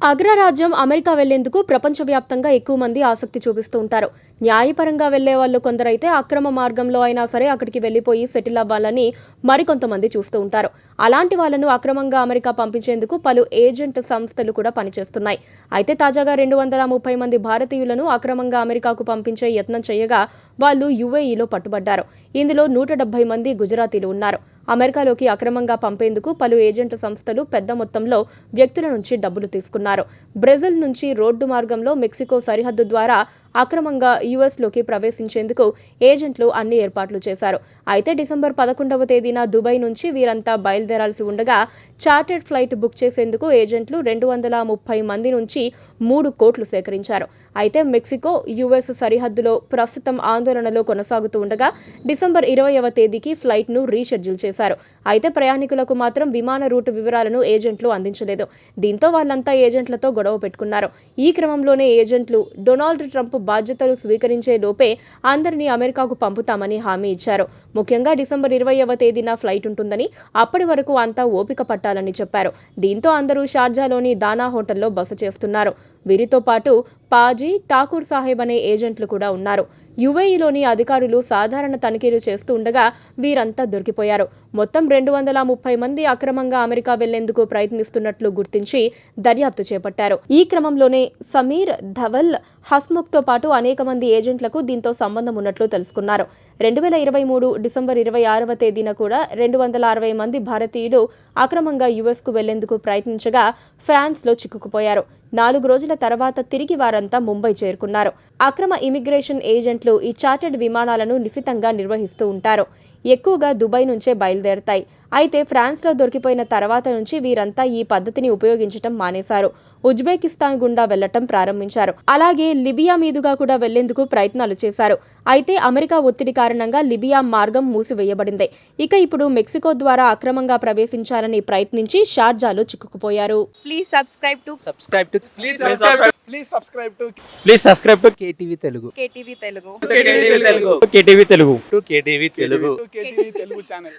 అగ్రరాజ్యం అమెరికా వెళ్లేందుకు ప్రపంచవ్యాప్తంగా ఎక్కువ మంది ఆసక్తి చూపిస్తూ ఉంటారు. న్యాయపరంగా వెళ్లే వాళ్ళు కొందరైతే అక్రమ మార్గంలో అయినా సరే అక్కడికి వెళ్లిపోయి సెటిల్ అవ్వాలని మరికొంతమంది చూస్తూ ఉంటారు. అలాంటి వాళ్లను అక్రమంగా అమెరికా పంపించేందుకు పలు ఏజెంట్ సంస్థలు కూడా పనిచేస్తున్నాయి. అయితే తాజాగా 230 మంది భారతీయులను అక్రమంగా అమెరికాకు పంపించే యత్నం చేయగా వాళ్ళు యుఏఈలో పట్టుబడ్డారు. ఇందులో 170 మంది గుజరాతీలు ఉన్నారు. అమెరికాలోకి అక్రమంగా పంపేందుకు పలు ఏజెంట్ సంస్థలు పెద్ద మొత్తంలో వ్యక్తుల నుంచి డబ్బులు తీసుకున్నారు. బ్రెజిల్ నుంచి రోడ్డు మార్గంలో మెక్సికో సరిహద్దు ద్వారా అక్రమంగా యుఎస్లోకి ప్రవేశించేందుకు ఏజెంట్లు అన్ని ఏర్పాట్లు చేశారు. అయితే డిసెంబర్ 11వ తేదీన దుబాయ్ నుంచి వీరంతా బయలుదేరాల్సి ఉండగా చార్టెడ్ ఫ్లైట్ బుక్ చేసేందుకు ఏజెంట్లు 230 మంది నుంచి 3 కోట్లు సేకరించారు. అయితే మెక్సికో యుఎస్ సరిహద్దులో ప్రస్తుతం ఆందోళనలో కొనసాగుతూ ఉండగా డిసెంబర్ 20వ తేదీకి ఫ్లైట్ను రీషెడ్యూల్ చేశారు. అయితే ప్రయాణికులకు మాత్రం విమాన రూట్ వివరాలను ఏజెంట్లు అందించలేదు. దీంతో వాళ్ళంతా ఏజెంట్లతో గొడవ పెట్టుకున్నారు. ఈ క్రమంలోనే ఏజెంట్లు డొనాల్డ్ ట్రంప్ బాధ్యతలు స్వీకరించే లోపే అందరినీ అమెరికాకు పంపుతామని హామీ ఇచ్చారు. ముఖ్యంగా డిసెంబర్ 20వ తేదీన ఫ్లైట్ ఉంటుందని, అప్పటి వరకు అంతా ఓపిక పట్టాలని చెప్పారు. దీంతో అందరూ షార్జాలోని దానా హోటల్లో బస చేస్తున్నారు. వీరితో పాటు పాజీ, ఠాకూర్ సాహెబ్ అనే ఏజెంట్లు కూడా ఉన్నారు. యుఏఈలోని అధికారులు సాధారణ తనిఖీలు చేస్తూ ఉండగా వీరంతా దొరికిపోయారు. మొత్తం 230 మంది అక్రమంగా అమెరికా వెళ్లేందుకు ప్రయత్నిస్తున్నట్లు గుర్తించి దర్యాప్తు చేపట్టారు. ఈ క్రమంలోనే సమీర్, ధవల్, హస్ముఖ్తో పాటు అనేక మంది ఏజెంట్లకు దీంతో సంబంధం ఉన్నట్లు తెలుసుకున్నారు. 2023 డిసెంబర్ 26వ తేదీన కూడా 260 మంది భారతీయులు అక్రమంగా యుఎస్కు వెళ్లేందుకు ప్రయత్నించగా ఫ్రాన్స్లో చిక్కుకుపోయారు. 4 రోజుల తర్వాత తిరిగి వారంతా ముంబై చేరుకున్నారు. అక్రమ ఇమిగ్రేషన్ ఏజెంట్లు ఈ చార్టెడ్ విమానాలను నిశితంగా నిర్వహిస్తూ ఉంటారు. ఎక్కువగా దుబాయ్ నుంచే బయలుదేరతాయి. అయితే ఫ్రాన్స్లో దొరికిపోయిన తర్వాత నుంచి వీరంతా ఈ పద్ధతిని ఉపయోగించడం మానేశారు. ఉజ్బెకిస్తాన్ గుండా వెళ్లటం ప్రారంభించారు. అలాగే లిబియా మీదుగా కూడా వెళ్లేందుకు ప్రయత్నాలు చేశారు. అయితే అమెరికా ఒత్తిడి కారణంగా లిబియా మార్గం మూసివేయబడింది. ఇక ఇప్పుడు మెక్సికో ద్వారా అక్రమంగా ప్రవేశించాలని ప్రయత్నించి షార్జాలో చిక్కుకుపోయారు. Please subscribe to KTV Telugu. KTV Telugu. KTV Telugu. KTV Telugu channel.